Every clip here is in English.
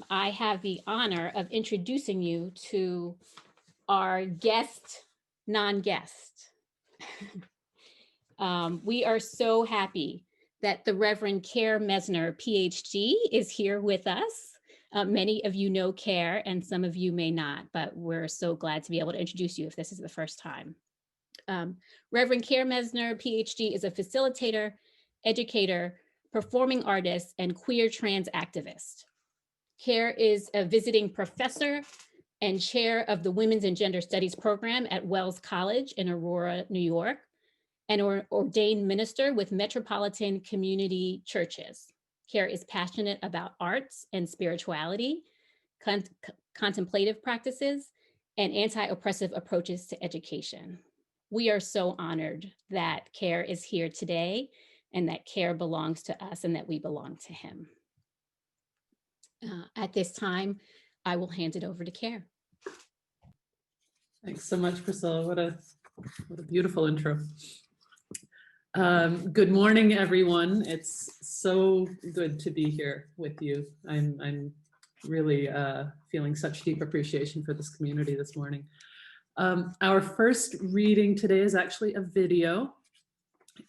I have the honor of introducing you to our guest, non-guest. We are so happy that the Reverend Kerr Mesner, Ph.D., is here with us. Many of you know Kerr and some of you may not, but we're so glad to be able to introduce you if this is the first time. Reverend Kerr Mesner, Ph.D., is a facilitator, educator, performing artist, and queer trans activist. Kerr is a visiting professor and chair of the Women's and Gender Studies program at Wells College in Aurora, New York, and ordained minister with Metropolitan Community Churches. Kerr is passionate about arts and spirituality, contemplative practices, and anti-oppressive approaches to education. We are so honored that Kerr is here today and that Kerr belongs to us and that we belong to him. At this time, I will hand it over to Kerr. Thanks so much, Priscilla. What a beautiful intro. Good morning, everyone. It's so good to be here with you. I'm really feeling such deep appreciation for this community this morning. Our first reading today is actually a video,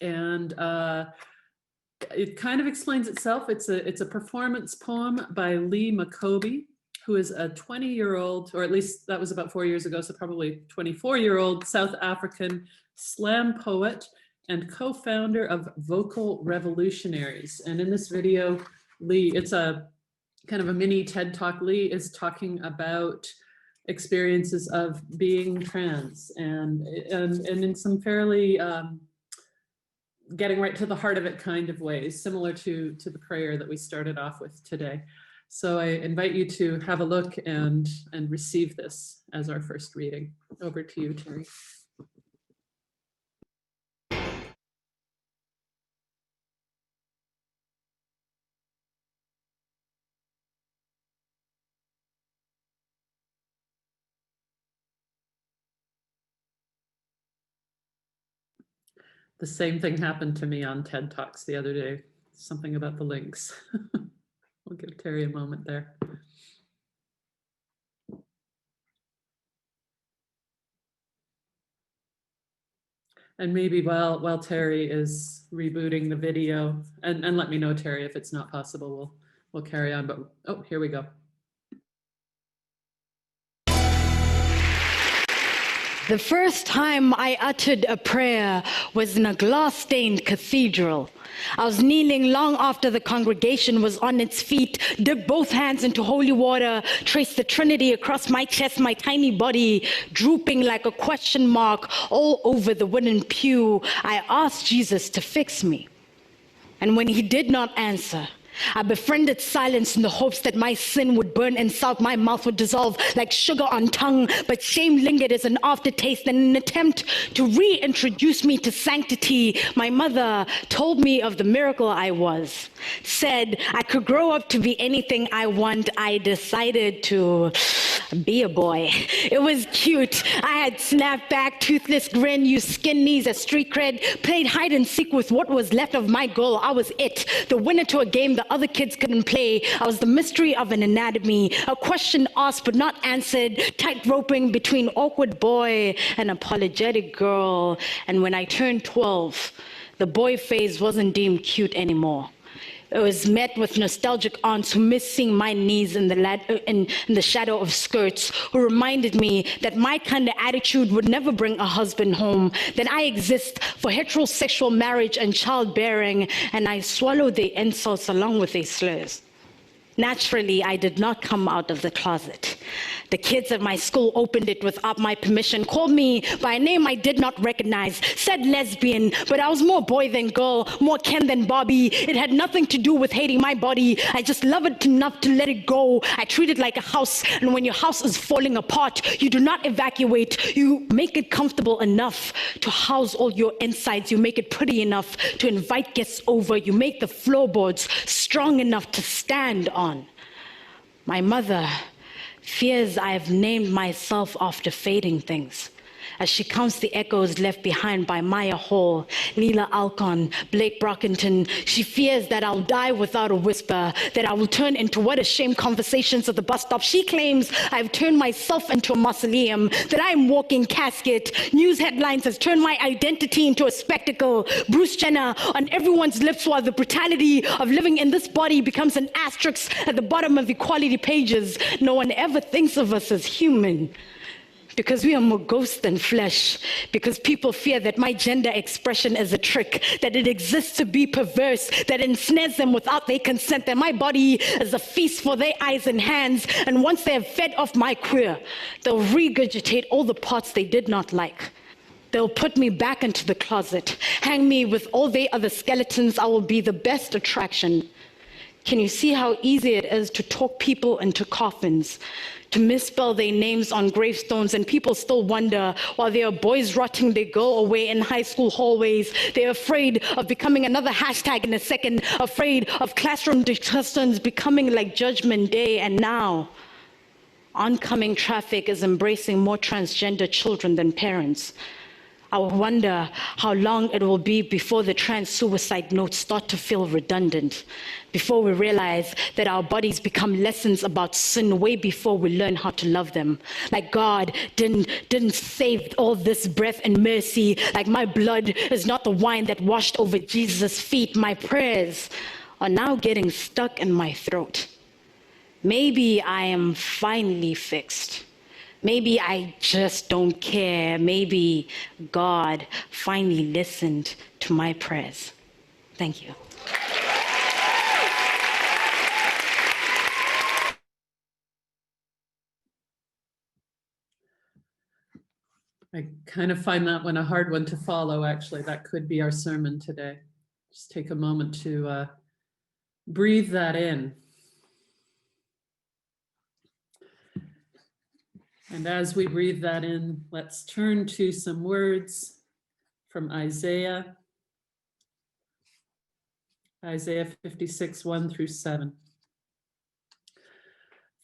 and it kind of explains itself. It's a performance poem by Lee McCoby, who is a 20-year-old, or at least that was about 4 years ago, so probably 24-year-old South African slam poet and co-founder of Vocal Revolutionaries. And in this video, Lee, it's a kind of a mini TED Talk. Lee is talking about experiences of being trans and in some fairly getting right to the heart of it kind of ways, similar to the prayer that we started off with today. So I invite you to have a look and receive this as our first reading. Over to you, Terry. The same thing happened to me on TED Talks the other day. Something about the links. We'll give Terry a moment there. And maybe while Terry is rebooting the video, and let me know, Terry, if it's not possible, we'll carry on. But oh, here we go. The first time I uttered a prayer was in a glass-stained cathedral. I was kneeling long after the congregation was on its feet, dipped both hands into holy water, traced the Trinity across my chest, my tiny body drooping like a question mark all over the wooden pew. I asked Jesus to fix me. And when he did not answer, I befriended silence in the hopes that my sin would burn and salt, my mouth would dissolve like sugar on tongue, but shame lingered as an aftertaste. And in an attempt to reintroduce me to sanctity, my mother told me of the miracle I was, said I could grow up to be anything I want. I decided to be a boy. It was cute. I had snapback, toothless grin, used skin knees as street cred, played hide and seek with what was left of my girl. I was it, the winner to a game the other kids couldn't play. I was the mystery of an anatomy, a question asked but not answered, tight-roping between awkward boy and apologetic girl. And when I turned 12, the boy phase wasn't deemed cute anymore. It was met with nostalgic aunts who missed seeing my knees in the shadow of skirts, who reminded me that my kind of attitude would never bring a husband home, that I exist for heterosexual marriage and childbearing, and I swallowed the insults along with their slurs. Naturally, I did not come out of the closet. The kids at my school opened it without my permission, called me by a name I did not recognize, said lesbian, but I was more boy than girl, more Ken than Bobby. It had nothing to do with hating my body. I just love it enough to let it go. I treat it like a house, and when your house is falling apart, you do not evacuate. You make it comfortable enough to house all your insides. You make it pretty enough to invite guests over. You make the floorboards strong enough to stand on. My mother fears I have named myself after fading things, as she counts the echoes left behind by Maya Hall, Leela Alcon, Blake Brockington. She fears that I'll die without a whisper, that I will turn into what a shame conversations at the bus stop. She claims I've turned myself into a mausoleum, that I'm walking casket. News headlines has turned my identity into a spectacle. Bruce Jenner on everyone's lips, while the brutality of living in this body becomes an asterisk at the bottom of equality pages. No one ever thinks of us as human, because we are more ghost than flesh, because people fear that my gender expression is a trick, that it exists to be perverse, that ensnares them without their consent, that my body is a feast for their eyes and hands, and once they have fed off my queer, they'll regurgitate all the parts they did not like. They'll put me back into the closet, hang me with all their other skeletons. I will be the best attraction. Can you see how easy it is to talk people into coffins, to misspell their names on gravestones, and people still wonder while there are boys rotting their girl away in high school hallways. They're afraid of becoming another hashtag in a second, afraid of classroom discussions becoming like Judgment Day. And now, oncoming traffic is embracing more transgender children than parents. I wonder how long it will be before the trans suicide notes start to feel redundant, before we realize that our bodies become lessons about sin way before we learn how to love them. Like God didn't save all this breath and mercy, like my blood is not the wine that washed over Jesus' feet. My prayers are now getting stuck in my throat. Maybe I am finally fixed. Maybe I just don't care. Maybe God finally listened to my prayers. Thank you. I kind of find that one a hard one to follow, actually. That could be our sermon today. Just take a moment to breathe that in. And as we breathe that in, let's turn to some words from Isaiah 56, 1 through 7.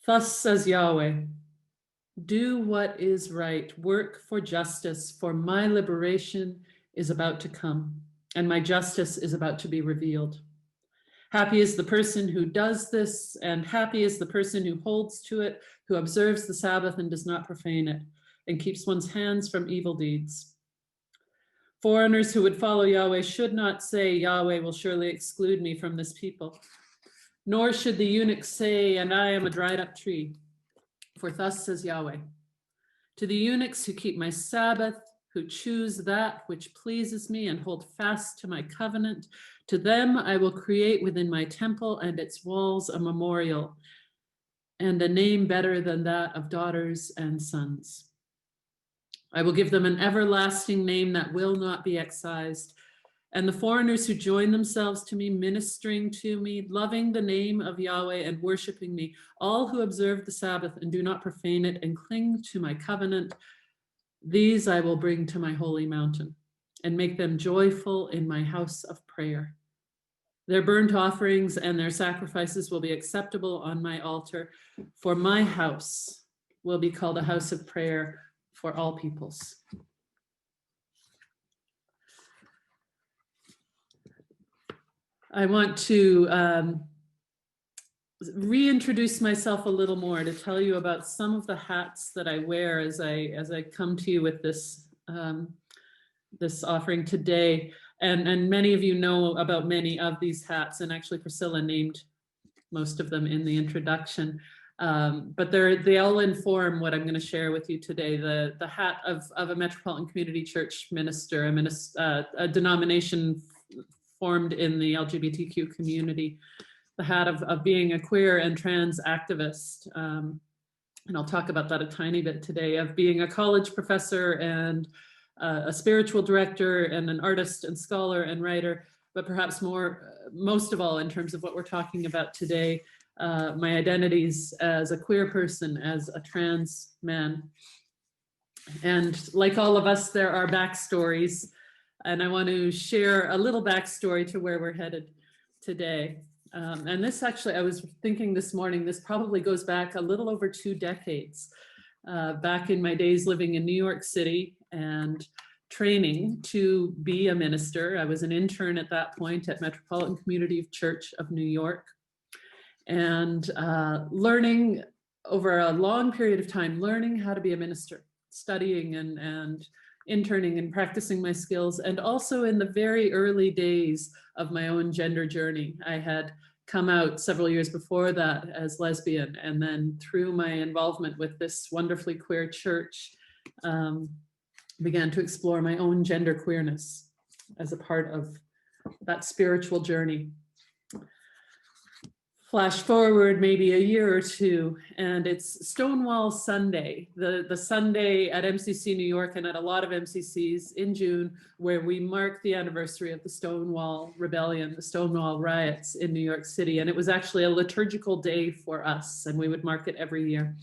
Thus says Yahweh, do what is right, work for justice, for my liberation is about to come, and my justice is about to be revealed. Happy is the person who does this, and happy is the person who holds to it, who observes the Sabbath and does not profane it, and keeps one's hands from evil deeds. Foreigners who would follow Yahweh should not say, Yahweh will surely exclude me from this people. Nor should the eunuch say, and I am a dried up tree. For thus says Yahweh, to the eunuchs who keep my Sabbath, who choose that which pleases me and hold fast to my covenant, to them I will create within my temple and its walls a memorial, and a name better than that of daughters and sons. I will give them an everlasting name that will not be excised. And the foreigners who join themselves to me, ministering to me, loving the name of Yahweh and worshiping me, all who observe the Sabbath and do not profane it and cling to my covenant, these I will bring to my holy mountain and make them joyful in my house of prayer. Their burnt offerings and their sacrifices will be acceptable on my altar, for my house will be called a house of prayer for all peoples. I want to reintroduce myself a little more, to tell you about some of the hats that I wear as I come to you with this this offering today. And many of you know about many of these hats, and actually Priscilla named most of them in the introduction. But they all inform what I'm going to share with you today. The hat of a Metropolitan Community Church minister, a denomination formed in the LGBTQ community, the hat of being a queer and trans activist, and I'll talk about that a tiny bit today, of being a college professor and a spiritual director and an artist and scholar and writer, but perhaps most of all, in terms of what we're talking about today, my identities as a queer person, as a trans man. And like all of us, there are backstories, and I want to share a little backstory to where we're headed today. And this actually, I was thinking this morning, this probably goes back a little over 2 decades. back in my days living in New York City and training to be a minister. I was an intern at that point at Metropolitan Community Church of New York, and learning over a long period of time, learning how to be a minister, studying and interning and practicing my skills. And also in the very early days of my own gender journey, I had come out several years before that as lesbian. And then through my involvement with this wonderfully queer church, began to explore my own gender queerness as a part of that spiritual journey. Flash forward maybe a year or two, and it's Stonewall Sunday, the Sunday at MCC New York and at a lot of MCCs in June, where we mark the anniversary of the Stonewall Rebellion, the Stonewall riots in New York City. And it was actually a liturgical day for us, and we would mark it every year.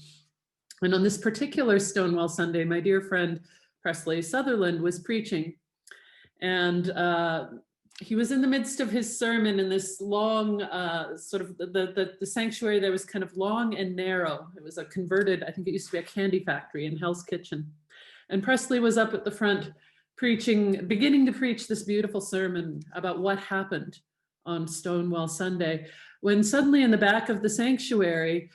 And on this particular Stonewall Sunday, my dear friend Presley Sutherland was preaching, and he was in the midst of his sermon in this long, sort of the sanctuary there was kind of long and narrow. It was a converted, I think it used to be a candy factory in Hell's Kitchen. And Presley was up at the front preaching, beginning to preach this beautiful sermon about what happened on Stonewall Sunday, when suddenly in the back of the sanctuary,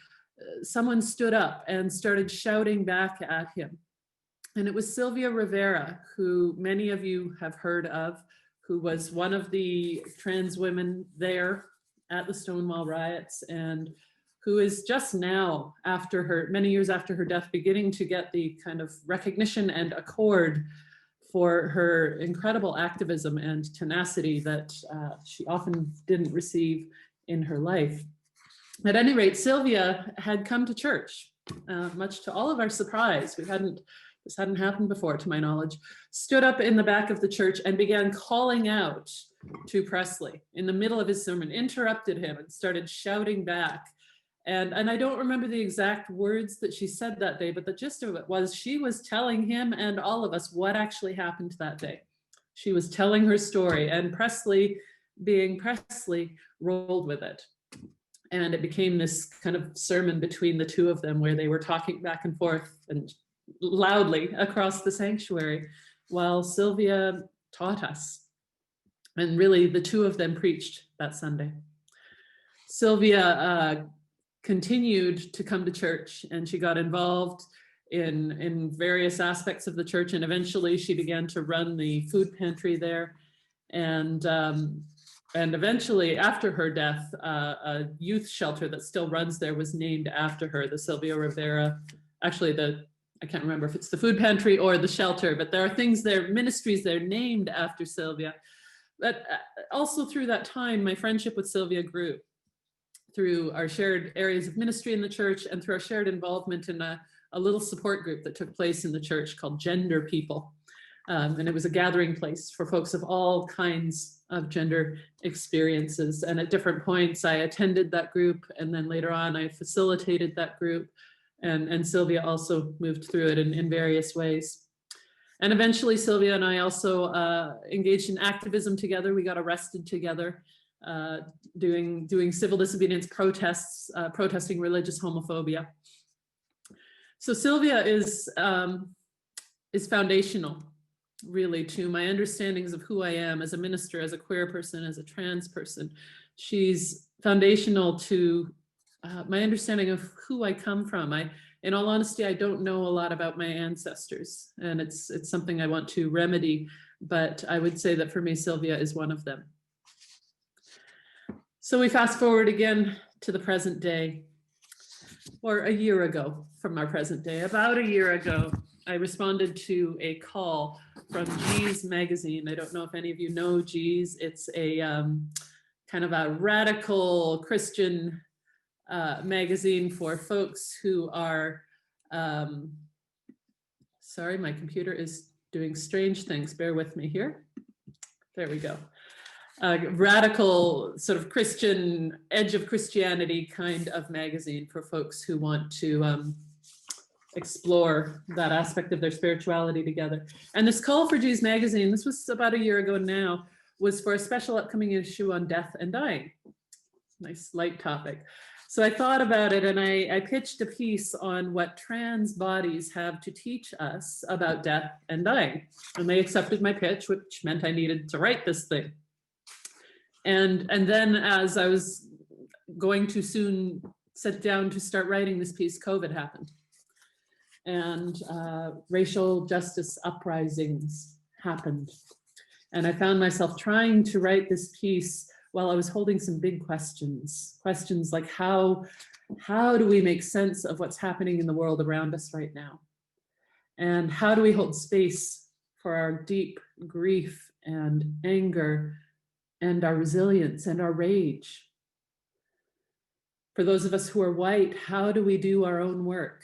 someone stood up and started shouting back at him. And it was Sylvia Rivera, who many of you have heard of, who was one of the trans women there at the Stonewall riots, and who is just now, after her, many years after her death, beginning to get the kind of recognition and accord for her incredible activism and tenacity that she often didn't receive in her life. At any rate, Sylvia had come to church, much to all of our surprise. This hadn't happened before, to my knowledge, stood up in the back of the church and began calling out to Presley in the middle of his sermon, interrupted him and started shouting back. And I don't remember the exact words that she said that day, but the gist of it was she was telling him and all of us what actually happened that day. She was telling her story, and Presley, being Presley, rolled with it. And it became this kind of sermon between the two of them where they were talking back and forth and loudly across the sanctuary while Sylvia taught us. And really the two of them preached that Sunday. Sylvia continued to come to church, and she got involved in various aspects of the church, and eventually she began to run the food pantry there. And eventually after her death, a youth shelter that still runs there was named after her, the Sylvia Rivera, actually I can't remember if it's the food pantry or the shelter, but there are things there, ministries there named after Sylvia. But also through that time, my friendship with Sylvia grew through our shared areas of ministry in the church and through our shared involvement in a little support group that took place in the church called Gender People. And it was a gathering place for folks of all kinds of gender experiences. And at different points, I attended that group, and then later on, I facilitated that group. And Sylvia also moved through it in various ways. And eventually Sylvia and I also engaged in activism together. We got arrested together, doing civil disobedience protests, protesting religious homophobia. So Sylvia is foundational, really, to my understandings of who I am as a minister, as a queer person, as a trans person. She's foundational to my understanding of who I come from. In all honesty, I don't know a lot about my ancestors, and it's something I want to remedy, but I would say that for me, Sylvia is one of them. So we fast forward again to the present day, or a year ago from our present day. About a year ago, I responded to a call from G's magazine. I don't know if any of you know G's. It's a kind of a radical Christian magazine for folks who are, sorry, my computer is doing strange things. Bear with me here. There we go. Radical sort of Christian, edge of Christianity kind of magazine for folks who want to explore that aspect of their spirituality together. And this call for G's magazine, this was about a year ago now, was for a special upcoming issue on death and dying. Nice light topic. So I thought about it, and I pitched a piece on what trans bodies have to teach us about death and dying. And they accepted my pitch, which meant I needed to write this thing. And then as I was going to soon sit down to start writing this piece, COVID happened. And racial justice uprisings happened. And I found myself trying to write this piece while I was holding some big questions like how do we make sense of what's happening in the world around us right now? And how do we hold space for our deep grief and anger and our resilience and our rage? For those of us who are white, how do we do our own work,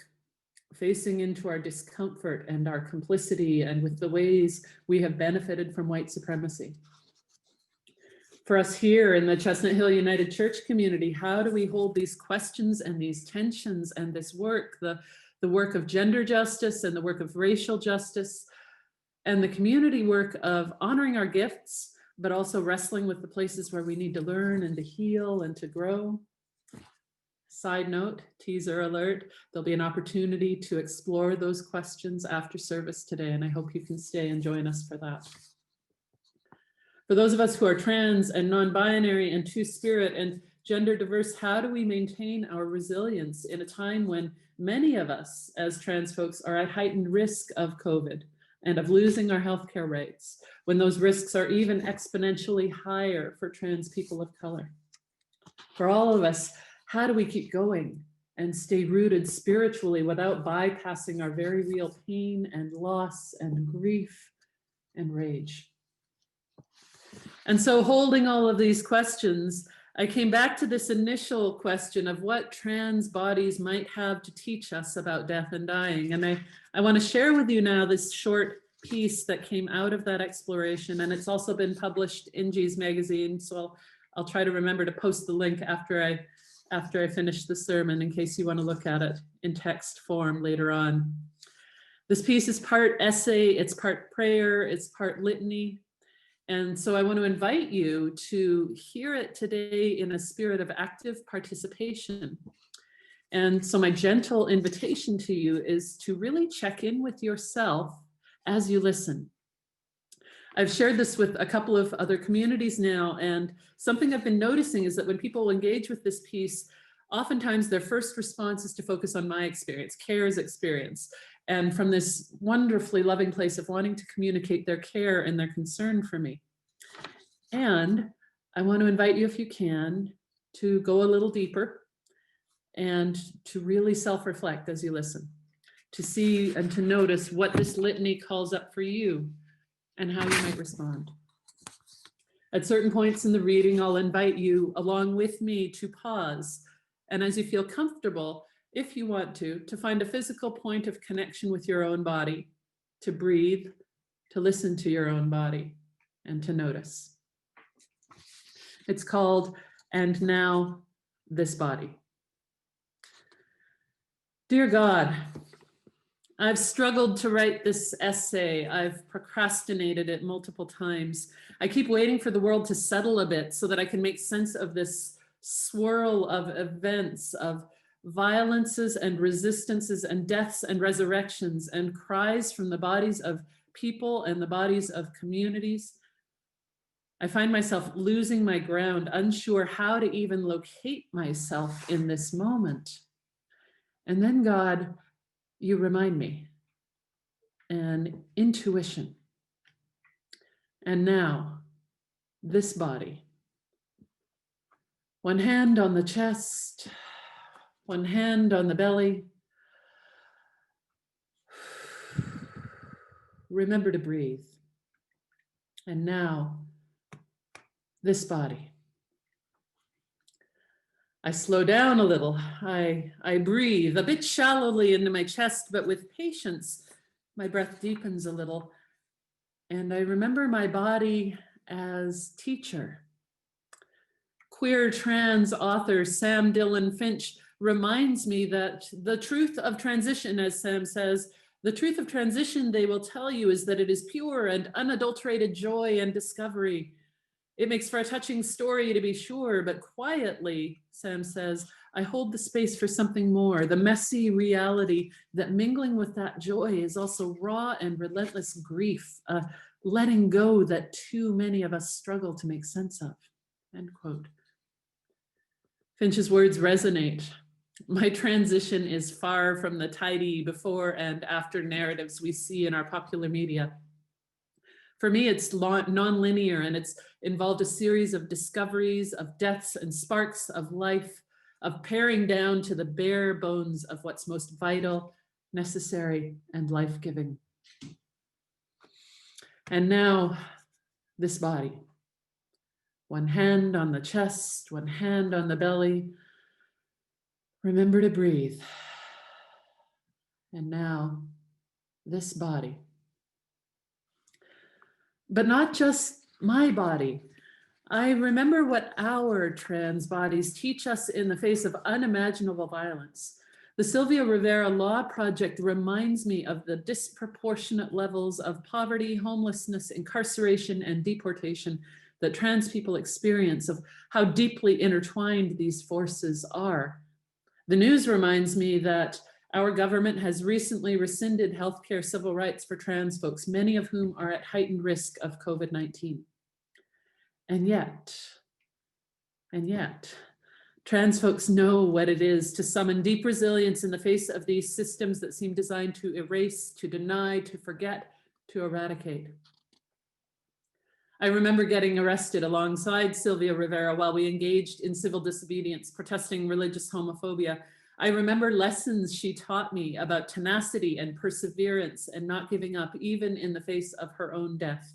facing into our discomfort and our complicity and with the ways we have benefited from white supremacy? For us here in the Chestnut Hill United Church community, how do we hold these questions and these tensions and this work, the work of gender justice and the work of racial justice and the community work of honoring our gifts, but also wrestling with the places where we need to learn and to heal and to grow? Side note, teaser alert, there'll be an opportunity to explore those questions after service today, and I hope you can stay and join us for that. For those of us who are trans and non-binary and two-spirit and gender diverse, how do we maintain our resilience in a time when many of us as trans folks are at heightened risk of COVID and of losing our healthcare rights, when those risks are even exponentially higher for trans people of color? For all of us, how do we keep going and stay rooted spiritually without bypassing our very real pain and loss and grief and rage? And so holding all of these questions, I came back to this initial question of what trans bodies might have to teach us about death and dying. And I want to share with you now this short piece that came out of that exploration. And it's also been published in G's magazine. So I'll try to remember to post the link after I finish the sermon in case you want to look at it in text form later on. This piece is part essay, it's part prayer, it's part litany. And so I want to invite you to hear it today in a spirit of active participation. And so my gentle invitation to you is to really check in with yourself as you listen. I've shared this with a couple of other communities now, and something I've been noticing is that when people engage with this piece, oftentimes their first response is to focus on my experience, Kerr's experience, and from this wonderfully loving place of wanting to communicate their care and their concern for me. And I want to invite you, if you can, to go a little deeper and to really self-reflect as you listen, to see and to notice what this litany calls up for you and how you might respond. At certain points in the reading, I'll invite you along with me to pause, and as you feel comfortable, if you want to find a physical point of connection with your own body, to breathe, to listen to your own body, and to notice. It's called, "And Now This Body." Dear God, I've struggled to write this essay. I've procrastinated it multiple times. I keep waiting for the world to settle a bit so that I can make sense of this swirl of events, of violences and resistances and deaths and resurrections and cries from the bodies of people and the bodies of communities. I find myself losing my ground, unsure how to even locate myself in this moment. And then, God, you remind me, an intuition. And now, this body. One hand on the chest, one hand on the belly. Remember to breathe. And now, this body. I slow down a little. I breathe a bit shallowly into my chest, but with patience, my breath deepens a little. And I remember my body as teacher. Queer trans author Sam Dillon Finch reminds me that the truth of transition, as Sam says, the truth of transition, they will tell you, is that it is pure and unadulterated joy and discovery. It makes for a touching story, to be sure, but quietly, Sam says, I hold the space for something more, the messy reality that mingling with that joy is also raw and relentless grief, a letting go that too many of us struggle to make sense of, end quote. Finch's words resonate. My transition is far from the tidy before and after narratives we see in our popular media. For me, it's non-linear, and it's involved a series of discoveries, of deaths and sparks of life, of paring down to the bare bones of what's most vital, necessary, and life-giving. And now, this body. One hand on the chest, one hand on the belly. Remember to breathe. And now, this body. But not just my body. I remember what our trans bodies teach us in the face of unimaginable violence. The Sylvia Rivera Law Project reminds me of the disproportionate levels of poverty, homelessness, incarceration, and deportation that trans people experience, of how deeply intertwined these forces are. The news reminds me that our government has recently rescinded healthcare civil rights for trans folks, many of whom are at heightened risk of COVID-19. And yet, trans folks know what it is to summon deep resilience in the face of these systems that seem designed to erase, to deny, to forget, to eradicate. I remember getting arrested alongside Sylvia Rivera while we engaged in civil disobedience, protesting religious homophobia. I remember lessons she taught me about tenacity and perseverance and not giving up, even in the face of her own death.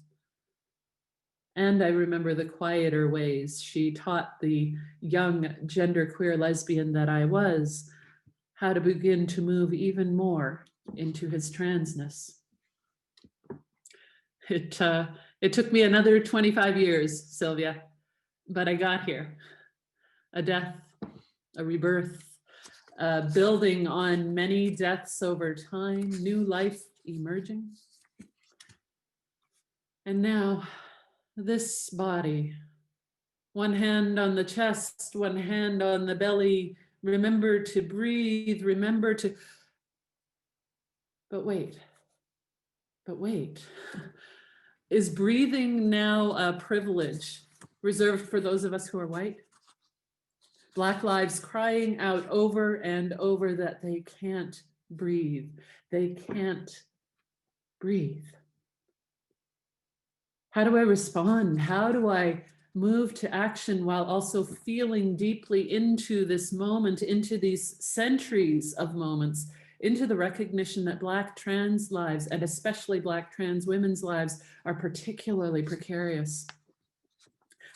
And I remember the quieter ways she taught the young genderqueer lesbian that I was how to begin to move even more into his transness. It took me another 25 years, Sylvia, but I got here. A death, a rebirth, building on many deaths over time, new life emerging. And now, this body, one hand on the chest, one hand on the belly, remember to breathe, remember to, but wait. Is breathing now a privilege reserved for those of us who are white? Black lives crying out over and over that they can't breathe. They can't breathe. How do I respond? How do I move to action while also feeling deeply into this moment, into these centuries of moments, into the recognition that Black trans lives, and especially Black trans women's lives, are particularly precarious?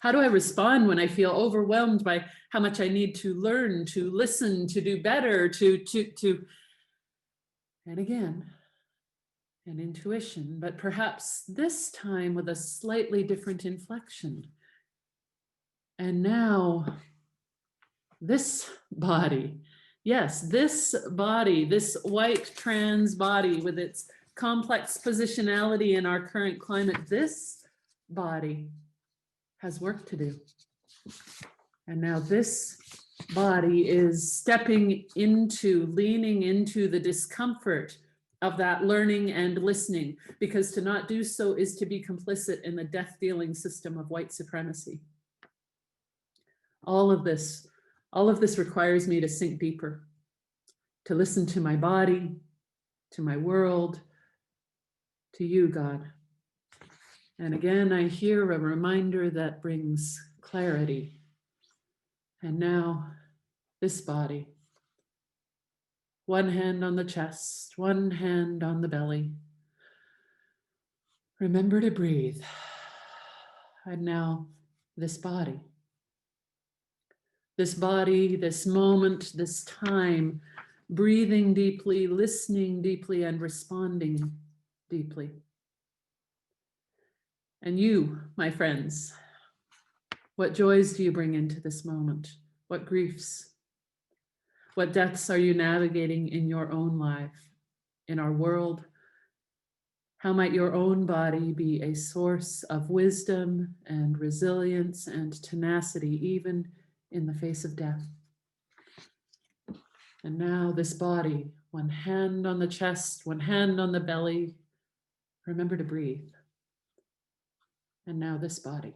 How do I respond when I feel overwhelmed by how much I need to learn, to listen, to do better, and again, an intuition, but perhaps this time with a slightly different inflection. And now, this body, yes, this body, this white trans body with its complex positionality in our current climate, this body has work to do. And now this body is stepping into, leaning into the discomfort of that learning and listening, because to not do so is to be complicit in the death-dealing system of white supremacy. All of this requires me to sink deeper, to listen to my body, to my world, to you, God. And again, I hear a reminder that brings clarity. And now, this body, one hand on the chest, one hand on the belly. Remember to breathe. And now, this body, this moment, this time, breathing deeply, listening deeply, and responding deeply. And you, my friends, what joys do you bring into this moment? What griefs? What deaths are you navigating in your own life, in our world? How might your own body be a source of wisdom and resilience and tenacity, even in the face of death? And now this body, one hand on the chest, one hand on the belly. Remember to breathe. And now this body.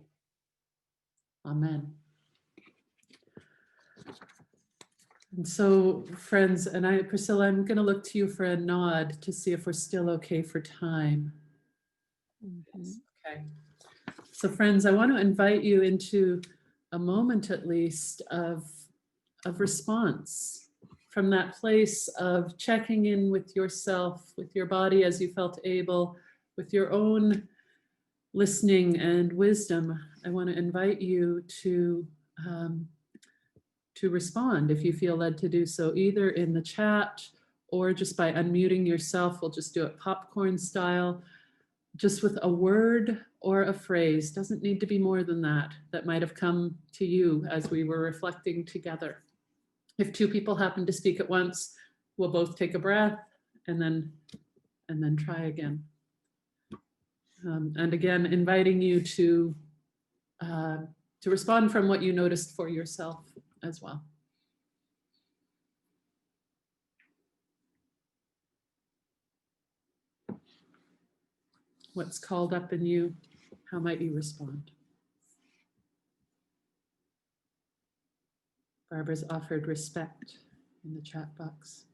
Amen. And so, friends, and Priscilla, I'm going to look to you for a nod to see if we're still okay for time. Yes, okay. So, friends, I want to invite you into a moment, at least, of response from that place of checking in with yourself, with your body as you felt able, with your own listening and wisdom. I want to invite you to respond if you feel led to do so, either in the chat or just by unmuting yourself. We'll just do it popcorn style, just with a word or a phrase. Doesn't need to be more than that, that might have come to you as we were reflecting together. If two people happen to speak at once, we'll both take a breath and then try again. And again, inviting you to respond from what you noticed for yourself as well. What's called up in you? How might you respond? Barbara's offered respect in the chat box.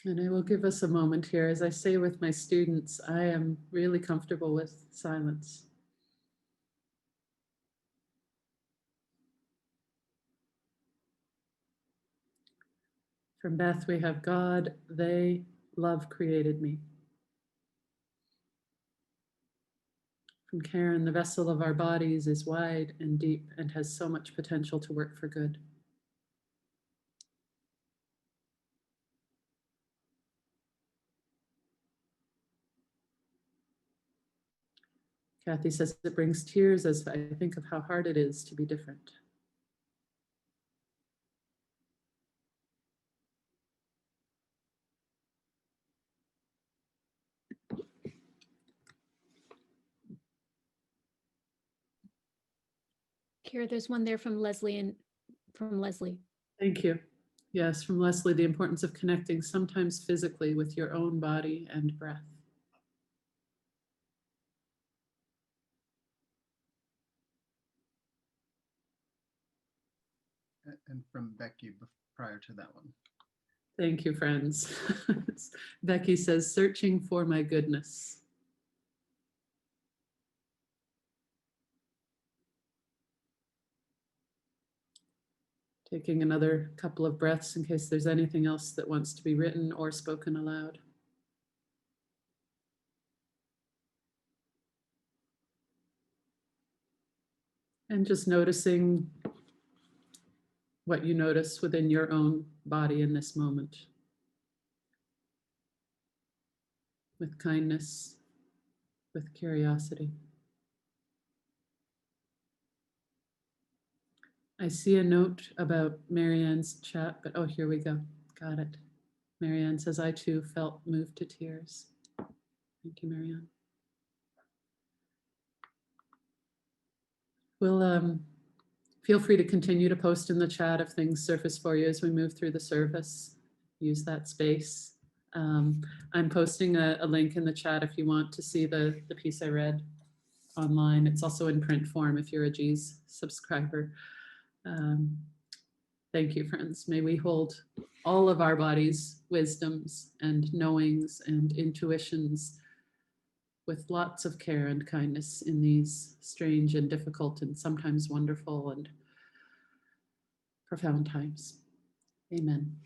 And I will give us a moment here. As I say with my students, I am really comfortable with silence. From Beth, we have God, they, love created me. From Karen, the vessel of our bodies is wide and deep and has so much potential to work for good. Kathy says it brings tears as I think of how hard it is to be different. Kara, there's one there from Leslie and from Leslie. Thank you. Yes, from Leslie, the importance of connecting sometimes physically with your own body and breath. And from Becky prior to that one. Thank you, friends. Becky says, searching for my goodness. Taking another couple of breaths in case there's anything else that wants to be written or spoken aloud. And just noticing what you notice within your own body in this moment. With kindness, with curiosity. I see a note about Marianne's chat, but oh, here we go. Got it. Marianne says, I too felt moved to tears. Thank you, Marianne. We'll feel free to continue to post in the chat if things surface for you as we move through the service. Use that space. I'm posting a link in the chat if you want to see the piece I read online. It's also in print form if you're a G's subscriber. Thank you, friends. May we hold all of our bodies' wisdoms and knowings and intuitions with lots of care and kindness in these strange and difficult and sometimes wonderful and profound times. Amen.